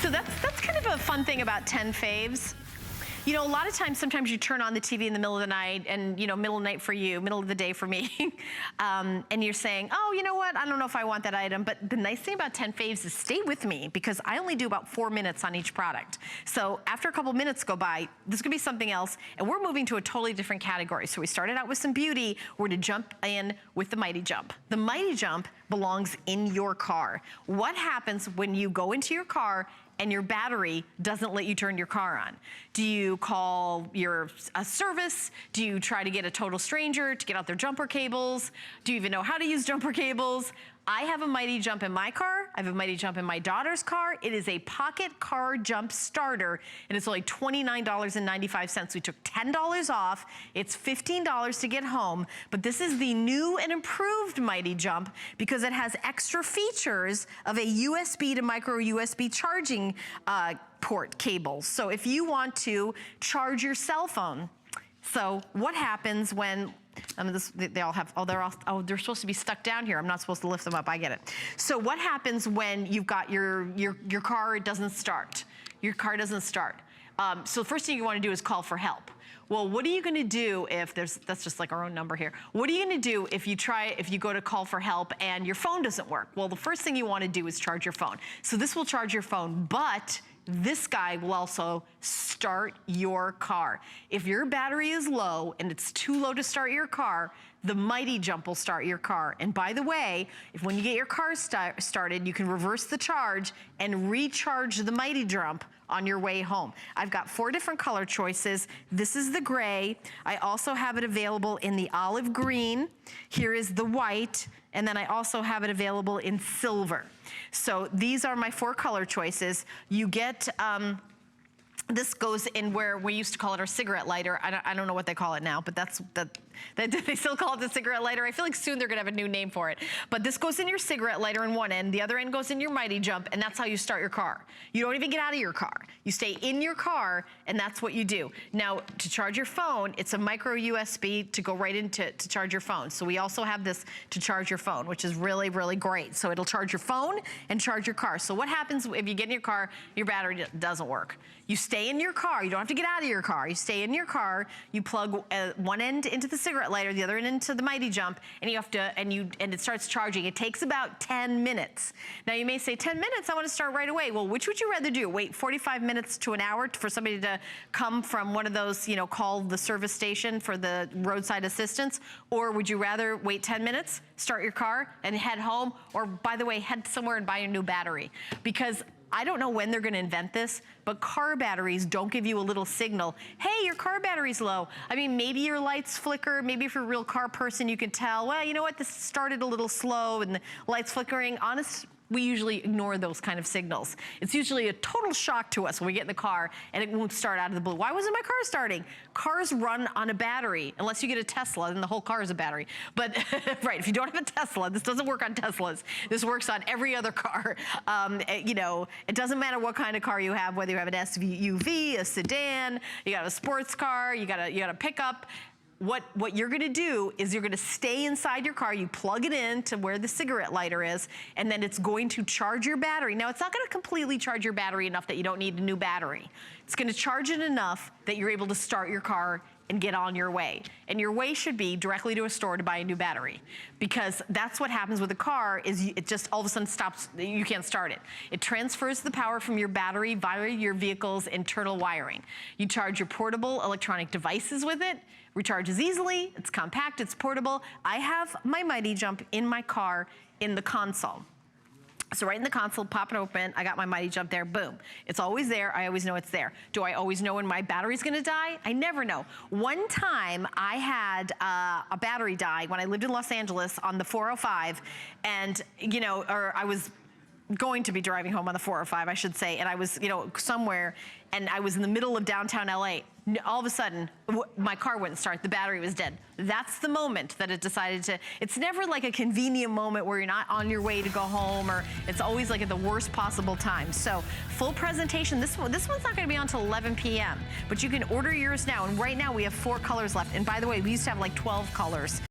So that's kind of a fun thing about 10 faves. You know, a lot of times, sometimes you turn on the TV in the middle of the night and, you know, middle of the night for you, middle of the day for me. And you're saying, oh, you know what? I don't know if I want that item. But the nice thing about 10 faves is stay with me because I only do about 4 minutes on each product. So after a couple minutes go by, this could be something else. And we're moving to a totally different category. So we started out with some beauty. We're to jump in with the Mighty Jump. The Mighty Jump belongs in your car. What happens when you go into your car and your battery doesn't let you turn your car on? Do you call a service? Do you try to get a total stranger to get out their jumper cables? Do you even know how to use jumper cables? I have a Mighty Jump in my car. I have a Mighty Jump in my daughter's car. It is a pocket car jump starter, and it's only $29.95. We took $10 off. It's $15 to get home, but this is the new and improved Mighty Jump because it has extra features of a USB to micro USB charging port cables. So if you want to charge your cell phone, so what happens when, they all have, they're supposed to be stuck down here. I'm not supposed to lift them up, I get it. So what happens when you've got your car doesn't start? Your car doesn't start. So the first thing you wanna do is call for help. Well, what are you gonna do if that's just like our own number here. What are you gonna do if you go to call for help and your phone doesn't work? Well, the first thing you wanna do is charge your phone. So this will charge your phone, but this guy will also start your car. If your battery is low and it's too low to start your car, the Mighty Jump will start your car. And by the way, if when you get your car started, you can reverse the charge and recharge the Mighty Jump on your way home. I've got 4 different color choices. This is the gray. I also have it available in the olive green. Here is the white. And then I also have it available in silver. So these are my 4 color choices. You get, this goes in where we used to call it our cigarette lighter. I don't know what they call it now, but they still call it the cigarette lighter. I feel like soon they're gonna have a new name for it. But this goes in your cigarette lighter in one end, the other end goes in your Mighty Jump, and that's how you start your car. You don't even get out of your car. You stay in your car, and that's what you do. Now, to charge your phone, it's a micro USB to go right into to charge your phone. So we also have this to charge your phone, which is really, really great. So it'll charge your phone and charge your car. So what happens if you get in your car, your battery doesn't work? You stay in your car. You don't have to get out of your car. You stay in your car. You plug one end into the cigarette lighter, the other end into the Mighty Jump, and you have to, and it starts charging. It takes about 10 minutes. Now you may say, 10 minutes, I want to start right away. Well, which would you rather do? Wait 45 minutes to an hour for somebody to come from one of those, you know, call the service station for the roadside assistance? Or would you rather wait 10 minutes, start your car, and head home? Or, by the way, head somewhere and buy a new battery? Because I don't know when they're gonna invent this, but car batteries don't give you a little signal. Hey, your car battery's low. I mean, maybe your lights flicker. Maybe if you're a real car person, you can tell, well, you know what, this started a little slow and the light's flickering. We usually ignore those kind of signals. It's usually a total shock to us when we get in the car and it won't start out of the blue. Why wasn't my car starting? Cars run on a battery, unless you get a Tesla, then the whole car is a battery. But, right, if you don't have a Tesla, this doesn't work on Teslas. This works on every other car. You know, it doesn't matter what kind of car you have, whether you have an SUV, a sedan, you got a sports car, you got a pickup. What you're gonna do is you're gonna stay inside your car, you plug it in to where the cigarette lighter is, and then it's going to charge your battery. Now, it's not gonna completely charge your battery enough that you don't need a new battery. It's gonna charge it enough that you're able to start your car and get on your way. And your way should be directly to a store to buy a new battery, because that's what happens with a car is it just all of a sudden stops, you can't start it. It transfers the power from your battery via your vehicle's internal wiring. You charge your portable electronic devices with it, recharges easily, it's compact, it's portable. I have my Mighty Jump in my car in the console. So right in the console, pop it open, I got my Mighty Jump there, boom. It's always there, I always know it's there. Do I always know when my battery's gonna die? I never know. One time I had a battery die when I lived in Los Angeles on the 405, and you know, or I was going to be driving home on the 405, I should say, and I was, you know, somewhere, and I was in the middle of downtown LA. All of a sudden, my car wouldn't start, the battery was dead. That's the moment that it decided to, it's never like a convenient moment where you're not on your way to go home, or it's always like at the worst possible time. So, full presentation, this one's not gonna be on until 11 p.m., but you can order yours now, and right now we have 4 colors left, and by the way, we used to have like 12 colors.